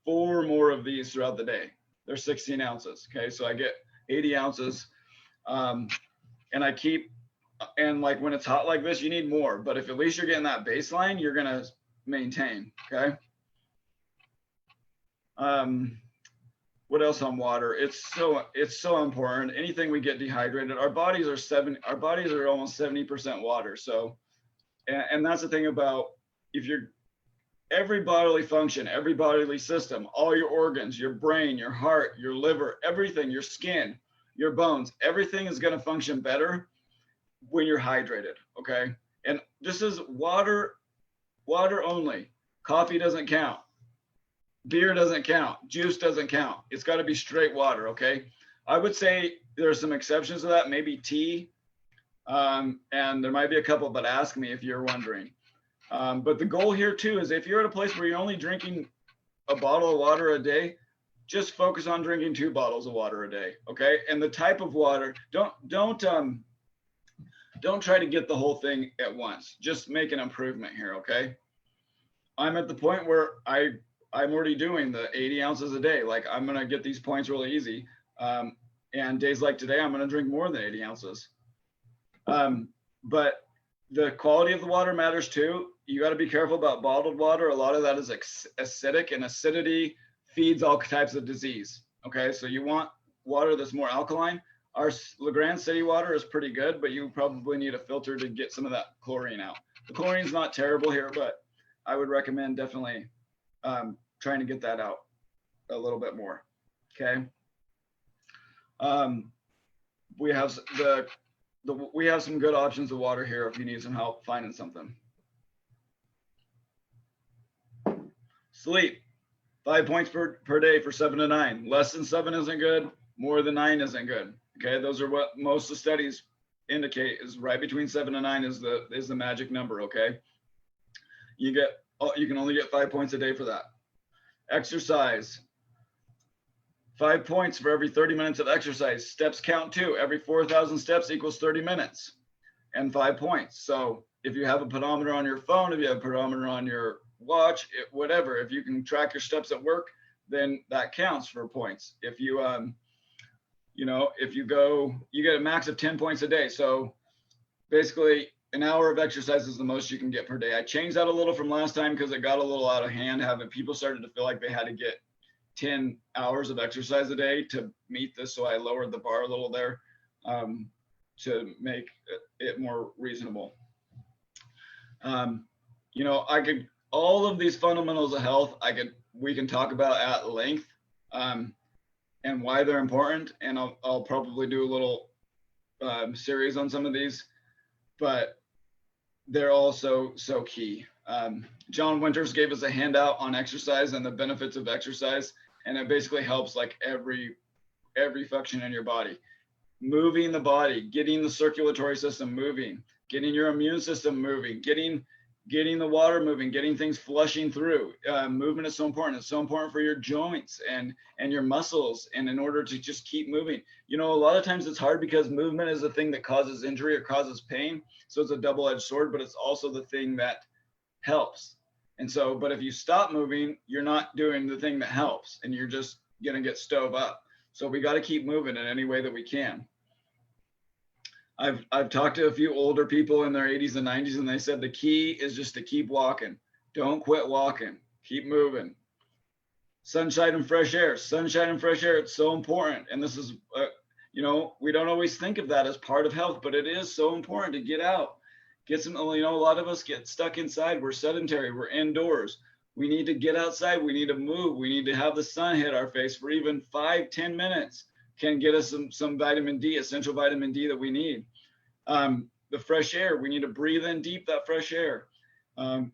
4 more of these throughout the day. They're 16 ounces. Okay, so I get 80 ounces, and like when it's hot like this, you need more. But if at least you're getting that baseline, you're gonna maintain. Okay. What else on water? It's so important. Anything we get dehydrated, our bodies are almost 70% water. So, and that's the thing about every bodily function, every bodily system, all your organs, your brain, your heart, your liver, everything, your skin, your bones, everything is going to function better when you're hydrated. Okay. And this is water only. Coffee doesn't count. Beer doesn't count. Juice doesn't count. It's got to be straight water. Okay. I would say there's some exceptions to that, maybe tea. And there might be a couple, but ask me if you're wondering. But the goal here too is if you're at a place where you're only drinking a bottle of water a day, just focus on drinking 2 bottles of water a day. Okay. And the type of water, don't try to get the whole thing at once. Just make an improvement here. Okay. I'm at the point where I'm already doing the 80 ounces a day. Like I'm going to get these points really easy. And days like today, I'm going to drink more than 80 ounces. But the quality of the water matters too. You got to be careful about bottled water. A lot of that is acidic, and acidity feeds all types of disease. Okay, so you want water that's more alkaline. Our LeGrand City water is pretty good, but you probably need a filter to get some of that chlorine out. The chlorine's not terrible here, but I would recommend definitely trying to get that out a little bit more. Okay. We have we have some good options of water here if you need some help finding something. Sleep, 5 points per day for 7 to 9. Less than 7 isn't good. More than 9 isn't good. Okay, those are what most of the studies indicate, is right between 7 and 9 is the magic number. Okay, you can only get 5 points a day for that. Exercise, 5 points for every 30 minutes of exercise. Steps count too. Every 4,000 steps equals 30 minutes and 5 points. So if you have a pedometer on your phone, if you have a pedometer on your watch, whatever, if you can track your steps at work, then that counts for points. If you, if you go, you get a max of 10 points a day. So basically an hour of exercise is the most you can get per day. I changed that a little from last time because it got a little out of hand. People started to feel like they had to get 10 hours of exercise a day to meet this. So I lowered the bar a little there to make it more reasonable. All of these fundamentals of health, we can talk about at length and why they're important. And I'll probably do a little series on some of these, but they're also so key. John Winters gave us a handout on exercise and the benefits of exercise. And it basically helps like every function in your body. Moving the body, getting the circulatory system moving, getting your immune system moving, getting the water moving, getting things flushing through. Movement is so important. It's so important for your joints and your muscles. And in order to just keep moving, a lot of times it's hard because movement is the thing that causes injury or causes pain. So it's a double-edged sword, but it's also the thing that helps. And so, but if you stop moving, you're not doing the thing that helps and you're just going to get stove up. So we got to keep moving in any way that we can. I've talked to a few older people in their 80s and 90s, and they said the key is just to keep walking. Don't quit walking. Keep moving. Sunshine and fresh air. Sunshine and fresh air. It's so important. And this is, we don't always think of that as part of health, but it is so important to get out. Get some, a lot of us get stuck inside. We're sedentary. We're indoors. We need to get outside. We need to move. We need to have the sun hit our face for even 5-10 minutes. Can get us some vitamin D, essential vitamin D that we need. The fresh air, we need to breathe in deep that fresh air.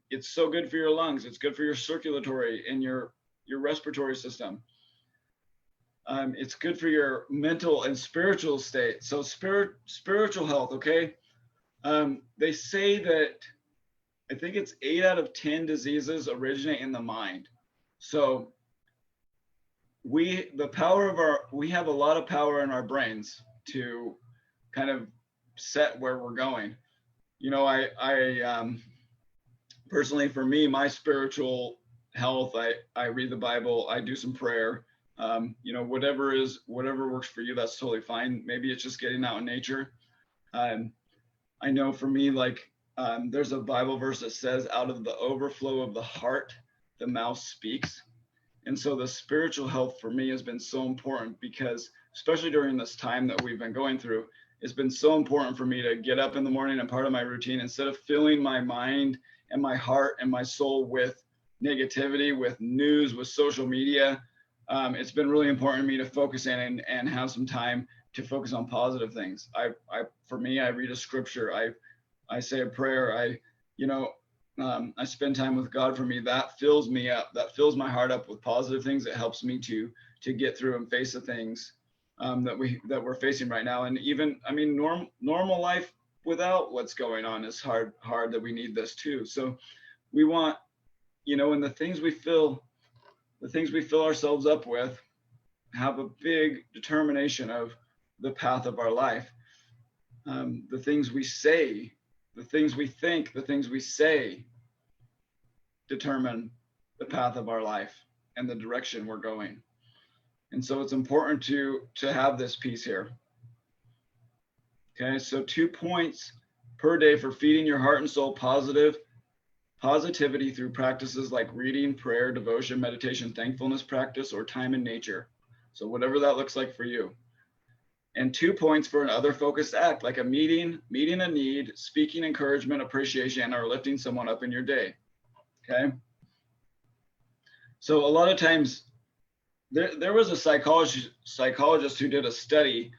It's so good for your lungs. It's good for your circulatory and your respiratory system. It's good for your mental and spiritual state. So spiritual health, okay? They say that I think it's 8 out of 10 diseases originate in the mind. So we have a lot of power in our brains to kind of set where we're going. I personally, for me, my spiritual health, I read the Bible, I do some prayer. Whatever works for you, that's totally fine. Maybe it's just getting out in nature. I know for me, there's a Bible verse that says, out of the overflow of the heart, the mouth speaks. And so the spiritual health for me has been so important because, especially during this time that we've been going through, it's been so important for me to get up in the morning, and part of my routine, instead of filling my mind and my heart and my soul with negativity, with news, with social media, it's been really important to me to focus in and have some time to focus on positive things. For me, I read a scripture. I say a prayer. I spend time with God. For me, that fills me up. That fills my heart up with positive things. It helps me to get through and face the things that we're facing right now. And even, I mean, normal life without what's going on is hard that we need this too. So we want, you know, and the things we fill ourselves up with have a big determination of the path of our life. The things we say, the things we think, the things we say determine the path of our life and the direction we're going. And so it's important to have this piece here. Okay, so 2 points per day for feeding your heart and soul positivity through practices like reading, prayer, devotion, meditation, thankfulness practice, or time in nature. So whatever that looks like for you. And 2 points for an other focused act, like a meeting a need, speaking encouragement, appreciation, or lifting someone up in your day. Okay. So a lot of times there was a psychologist who did a study,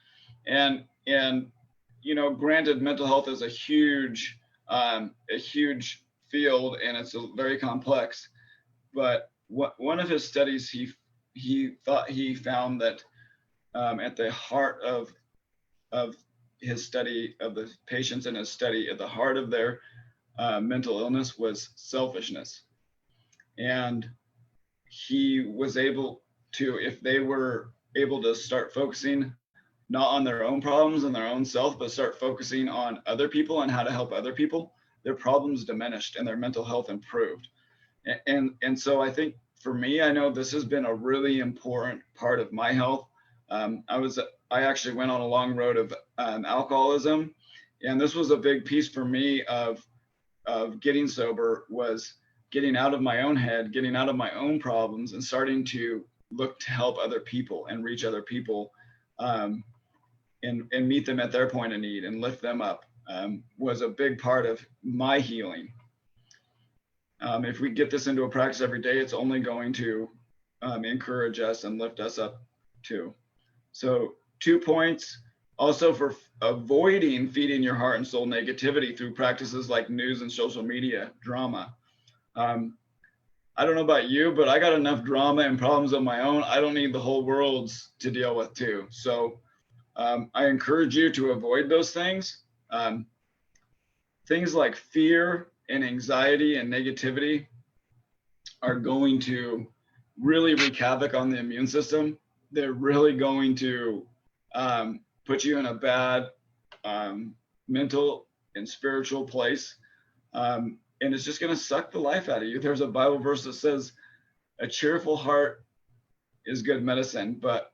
and you know, granted, mental health is a huge field, and it's very complex. But one of his studies, he found that at the heart of his study of the patients in his study, at the heart of their mental illness was selfishness. And he was able to, if they were able to start focusing not on their own problems and their own self, but start focusing on other people and how to help other people, their problems diminished and their mental health improved. And so I think for me, I know this has been a really important part of my health. I actually went on a long road of alcoholism, and this was a big piece for me of getting sober, was getting out of my own head, getting out of my own problems, and starting to look to help other people and reach other people, and meet them at their point of need and lift them up, was a big part of my healing. If we get this into a practice every day, it's only going to encourage us and lift us up too. So 2 points also for avoiding feeding your heart and soul negativity through practices like news and social media drama. I don't know about you, but I got enough drama and problems of my own. I don't need the whole world's to deal with too. So I encourage you to avoid those things. Things like fear and anxiety and negativity are going to really wreak havoc on the immune system. They're really going to put you in a bad mental and spiritual place. And it's just going to suck the life out of you. There's a Bible verse that says, a cheerful heart is good medicine, but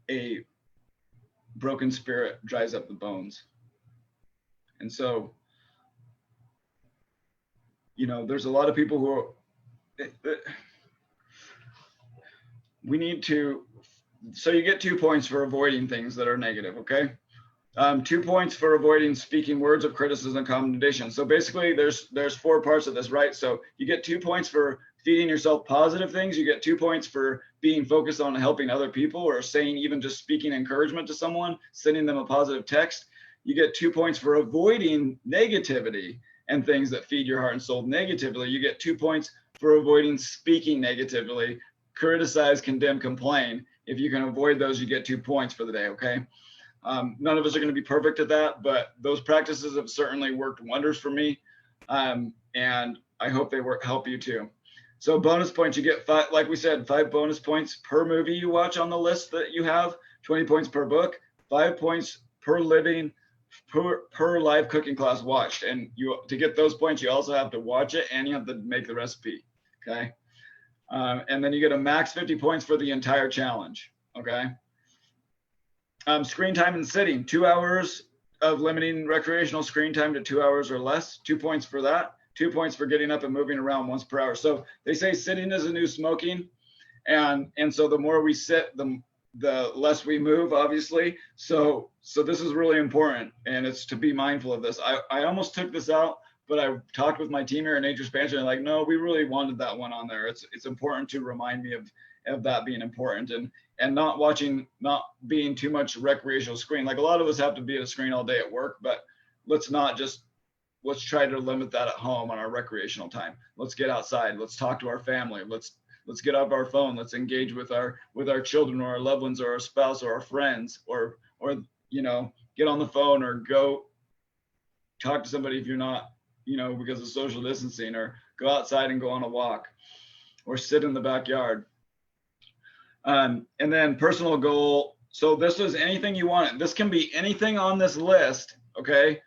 a broken spirit dries up the bones. And so, you know, there's a lot of people who are, we need to, so you get 2 points for avoiding things that are negative, okay? 2 points for avoiding speaking words of criticism and commendation. So basically there's 4 parts of this, right? So you get 2 points for feeding yourself positive things. You get 2 points for being focused on helping other people, or saying, even just speaking encouragement to someone, sending them a positive text. You get 2 points for avoiding negativity and things that feed your heart and soul negatively. You get 2 points for avoiding speaking negatively, criticize, condemn, complain. If you can avoid those, you get 2 points for the day, okay? None of us are going to be perfect at that, but those practices have certainly worked wonders for me. And I hope they help you too. So bonus points, you get 5, like we said, 5 bonus points per movie you watch on the list that you have, 20 points per book, 5 points per living, per live cooking class watched. And to get those points, you also have to watch it and you have to make the recipe, okay? And then you get a max 50 points for the entire challenge, okay? Screen time and sitting, 2 hours of limiting recreational screen time to 2 hours or less, 2 points for that. 2 points for getting up and moving around once per hour. So they say sitting is the new smoking. And so the more we sit, the less we move, obviously. So this is really important, and it's to be mindful of this. I almost took this out, but I talked with my team here at Nature Expansion, and like, no, we really wanted that one on there. It's important to remind me of that being important, and not being too much recreational screen. Like, a lot of us have to be at a screen all day at work, but let's try to limit that at home on our recreational time. Let's get outside. Let's talk to our family. Let's Let's get off our phone. Let's engage with our children or our loved ones or our spouse or our friends, or get on the phone or go talk to somebody if you're not, because of social distancing, or go outside and go on a walk or sit in the backyard. And then personal goal. So this is anything you want. This can be anything on this list. Okay.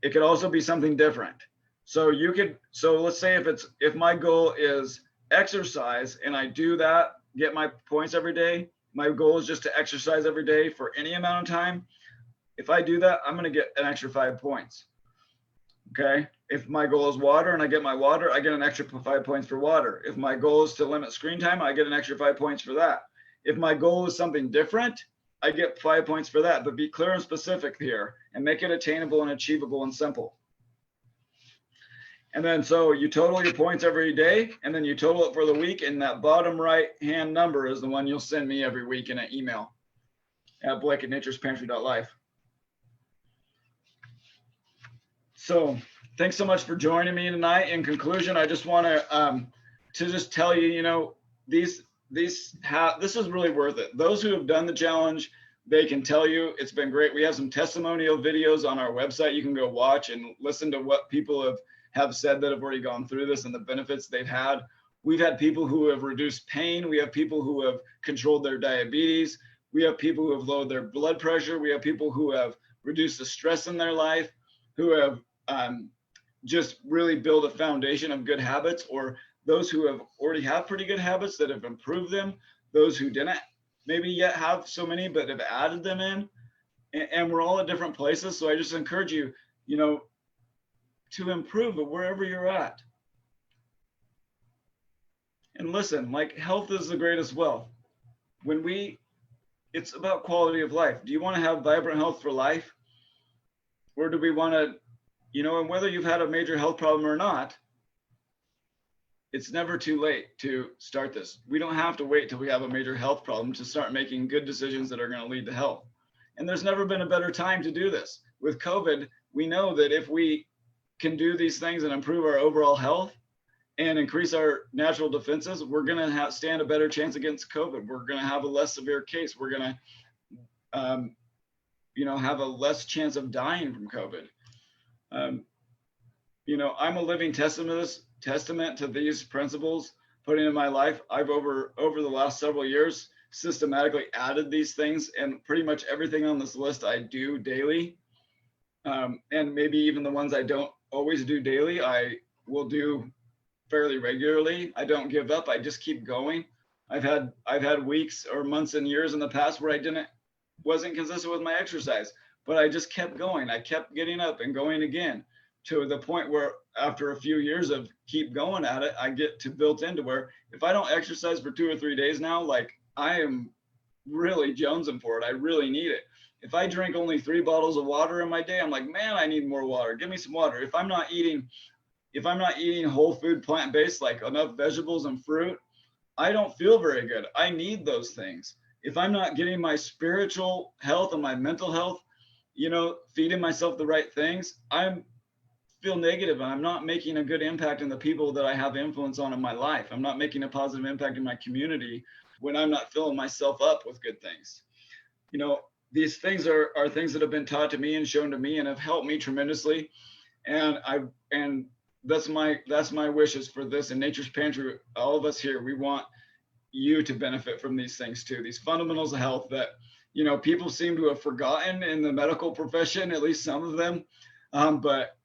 It could also be something different. So let's say if my goal is exercise and I do that, get my points every day, my goal is just to exercise every day for any amount of time. If I do that, I'm going to get an extra 5 points. Okay. If my goal is water and I get my water, I get an extra 5 points for water. If my goal is to limit screen time, I get an extra 5 points for that. If my goal is something different, I get 5 points for that. But be clear and specific here and make it attainable and achievable and simple. And then so you total your points every day, and then you total it for the week, and that bottom right hand number is the one you'll send me every week in an email at blake@naturespantry.life. So thanks so much for joining me tonight. In conclusion, I just want to just tell you, this is really worth it. Those who have done the challenge, they can tell you it's been great. We have some testimonial videos on our website. You can go watch and listen to what people have said that have already gone through this and the benefits they've had. We've had people who have reduced pain. We have people who have controlled their diabetes. We have people who have lowered their blood pressure. We have people who have reduced the stress in their life, who have just really built a foundation of good habits, or those who have already have pretty good habits that have improved them, those who didn't maybe yet have so many but have added them in, and we're all at different places. So I just encourage you, to improve it wherever you're at. And listen, health is the greatest wealth. It's about quality of life. Do you want to have vibrant health for life? Or do we want to, and whether you've had a major health problem or not, it's never too late to start this. We don't have to wait till we have a major health problem to start making good decisions that are going to lead to health. And there's never been a better time to do this. With COVID, we know that if we can do these things and improve our overall health and increase our natural defenses, we're going to stand a better chance against COVID. We're going to have a less severe case. We're going to, have a less chance of dying from COVID. I'm a living testament to these principles put into my life. I've over the last several years systematically added these things, and pretty much everything on this list I do daily. And maybe even the ones I don't always do daily, I will do fairly regularly. I don't give up. I just keep going. I've had weeks or months and years in the past where I wasn't consistent with my exercise, but I just kept going. I kept getting up and going again, to the point where after a few years of keep going at it, I get to built into where if I don't exercise for 2 or 3 days now, I am really jonesing for it. I really need it. If I drink only 3 bottles of water in my day, I'm like, man, I need more water. Give me some water. If I'm not eating whole food, plant-based, like enough vegetables and fruit, I don't feel very good. I need those things. If I'm not getting my spiritual health and my mental health, feeding myself the right things, I feel negative, and I'm not making a good impact in the people that I have influence on in my life. I'm not making a positive impact in my community when I'm not filling myself up with good things. These things are things that have been taught to me and shown to me and have helped me tremendously. And that's my wishes for this. In Nature's Pantry, all of us here, we want you to benefit from these things too. These fundamentals of health that, people seem to have forgotten in the medical profession, at least some of them. But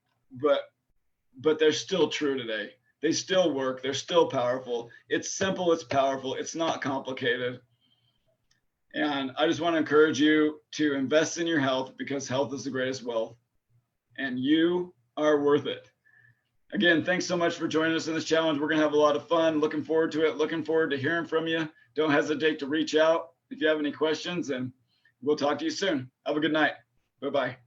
they're still true today. They still work. They're still powerful. It's simple. It's powerful. It's not complicated. And I just want to encourage you to invest in your health, because health is the greatest wealth, and you are worth it. Again, thanks so much for joining us in this challenge. We're going to have a lot of fun. Looking forward to it. Looking forward to hearing from you. Don't hesitate to reach out if you have any questions, and we'll talk to you soon. Have a good night. Bye-bye.